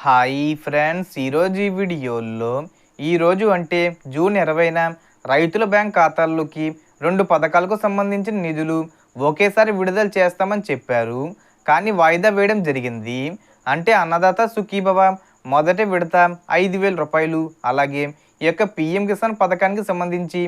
Hi friends, ఈరోజు ఈ వీడియోలో ఈరోజు అంటే జూన్ 20న రైతుల బ్యాంక్ ఖాతాల్లోకి 2 పథకాలకు సంబంధించిన నిధులు ఒకేసారి విడుదల చేస్తామని చెప్పారు. కానీ వాయిదా వేయడం జరిగింది. అంటే అన్నదాత సుఖీభవ మొదటి విడత 5,000 రూపాయలు, అలాగే ఈ యొక్క పిఎం కిసాన్ పథకానికి సంబంధించి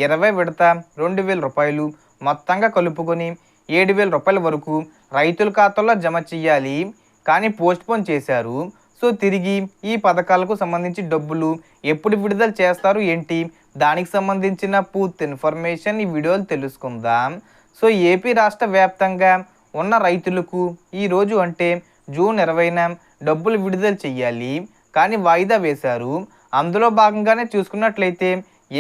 20 విడత 2,000 రూపాయలు మొత్తంగా కలుపుకొని 7,000 రూపాయల వరకు రైతుల ఖాతాల్లో జమ చేయాలి. కానీ పోస్ట్పోన్ చేశారు. సో తిరిగి ఈ పథకాలకు సంబంధించి డబ్బులు ఎప్పుడు విడుదల చేస్తారు ఏంటి, దానికి సంబంధించిన పూర్తి ఇన్ఫర్మేషన్ ఈ వీడియోలో తెలుసుకుందాం. సో ఏపీ రాష్ట్ర వ్యాప్తంగా ఉన్న రైతులకు ఈరోజు అంటే జూన్ 20న డబ్బులు విడుదల చెయ్యాలి. కానీ వాయిదా వేశారు. అందులో భాగంగానే చూసుకున్నట్లయితే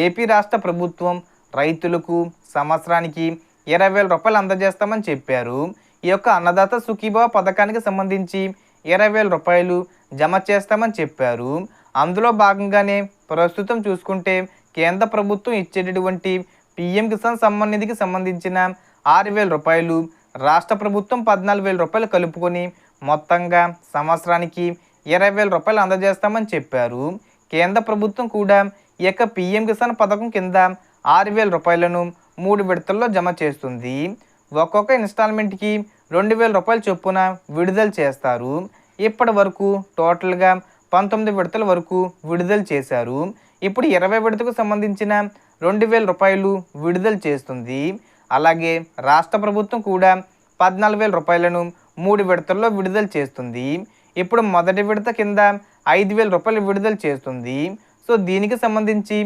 ఏపీ రాష్ట్ర ప్రభుత్వం రైతులకు సంవత్సరానికి 20,000 రూపాయలు అందజేస్తామని చెప్పారు. ఈ యొక్క అన్నదాత సుఖీభవ పథకానికి సంబంధించి 20,000 రూపాయలు జమ చేస్తామని చెప్పారు. అందులో భాగంగానే ప్రస్తుతం చూసుకుంటే కేంద్ర ప్రభుత్వం ఇచ్చేటటువంటి పిఎం కిసాన్ సమ్మాన్ నిధికి సంబంధించిన 6,000 రూపాయలు, రాష్ట్ర ప్రభుత్వం 14,000 రూపాయలు కలుపుకొని మొత్తంగా సంవత్సరానికి 20,000 రూపాయలు అందజేస్తామని చెప్పారు. కేంద్ర ప్రభుత్వం కూడా ఈ యొక్క పిఎం కిసాన్ పథకం కింద 6,000 రూపాయలను 3 విడతల్లో జమ చేస్తుంది. ఒక్కొక్క ఇన్స్టాల్మెంట్కి 2,000 రూపాయల చొప్పున విడుదల చేస్తారు. ఇప్పటి వరకు టోటల్గా 19 విడతల వరకు విడుదల చేశారు. ఇప్పుడు 20 విడతకు సంబంధించిన 2,000 రూపాయలు విడుదల చేస్తుంది. అలాగే రాష్ట్ర ప్రభుత్వం కూడా 14,000 రూపాయలను 3 విడతల్లో విడుదల చేస్తుంది. ఇప్పుడు మొదటి విడత కింద 5,000 రూపాయలు విడుదల చేస్తుంది. సో దీనికి సంబంధించి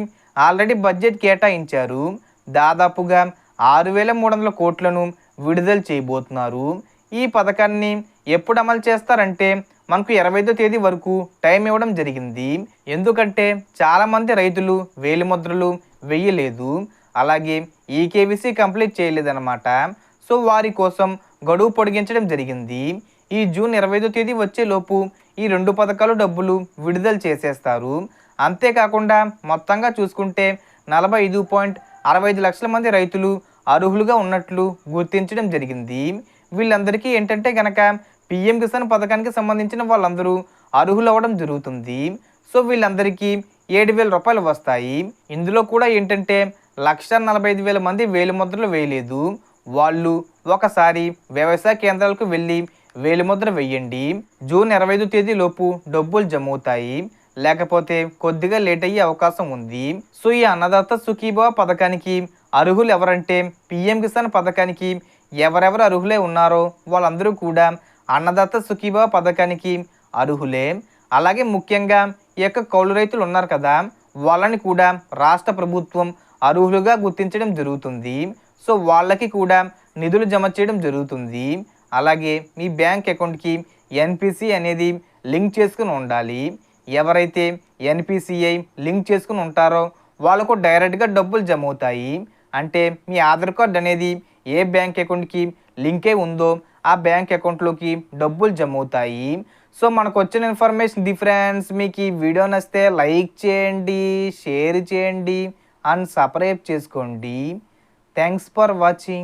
ఆల్రెడీ బడ్జెట్ కేటాయించారు. దాదాపుగా 6,300 కోట్లను విడుదల చేయబోతున్నారు. ఈ పథకాన్ని ఎప్పుడు అమలు చేస్తారంటే మనకు 25వ తేదీ వరకు టైం ఇవ్వడం జరిగింది. ఎందుకంటే చాలామంది రైతులు వేలిముద్రలు వేయలేదు, అలాగే ఈకేవీసీ కంప్లీట్ చేయలేదన్నమాట. సో వారి కోసం గడువు పొడిగించడం జరిగింది. ఈ జూన్ 25వ తేదీ వచ్చేలోపు ఈ 2 పథకాలు డబ్బులు విడుదల చేసేస్తారు. అంతేకాకుండా మొత్తంగా చూసుకుంటే 45.65 లక్షల మంది రైతులు అర్హులుగా ఉన్నట్లు గుర్తించడం జరిగింది. వీళ్ళందరికీ ఏంటంటే కనుక పిఎం కిసాన్ పథకానికి సంబంధించిన వాళ్ళందరూ అర్హులు అవ్వడం జరుగుతుంది. సో వీళ్ళందరికీ 7,000 రూపాయలు వస్తాయి. ఇందులో కూడా ఏంటంటే 1,45,000 మంది వేలిముద్రలు వేయలేదు. వాళ్ళు ఒకసారి వ్యవసాయ కేంద్రాలకు వెళ్ళి వేలిముద్ర వేయండి. జూన్ 25వ తేదీ లోపు డబ్బులు జమ అవుతాయి, లేకపోతే కొద్దిగా లేట్ అయ్యే అవకాశం ఉంది. సో ఈ అన్నదాత సుఖీభవ పథకానికి అర్హులు ఎవరంటే పిఎం కిసాన్ పథకానికి ఎవరెవరు అర్హులే ఉన్నారో వాళ్ళందరూ కూడా అన్నదాత సుఖీభవ పథకానికి అర్హులే. అలాగే ముఖ్యంగా ఈ యొక్క కౌలు రైతులు ఉన్నారు కదా, వాళ్ళని కూడా రాష్ట్ర ప్రభుత్వం అర్హులుగా గుర్తించడం జరుగుతుంది. సో వాళ్ళకి కూడా నిధులు జమ చేయడం జరుగుతుంది. అలాగే మీ బ్యాంక్ అకౌంట్కి ఎన్పిసి అనేది లింక్ చేసుకుని ఉండాలి. ఎవరైతే ఎన్పిసిఐ లింక్ చేసుకుని ఉంటారో వాళ్ళకు డైరెక్ట్గా డబ్బులు జమ అవుతాయి. అంటే మీ ఆధార్ కార్డ్ అనేది ఏ బ్యాంక్ అకౌంట్కి లింక్ అయి ఉందో ఆ బ్యాంక్ అకౌంట్లోకి డబ్బులు జమ అవుతాయి. సో మనకు వచ్చిన ఇన్ఫర్మేషన్ ఫ్రెండ్స్, మీకు ఈ వీడియో నచ్చితే లైక్ చేయండి, షేర్ చేయండి అండ్ సబ్స్క్రైబ్ చేసుకోండి. Thanks for watching.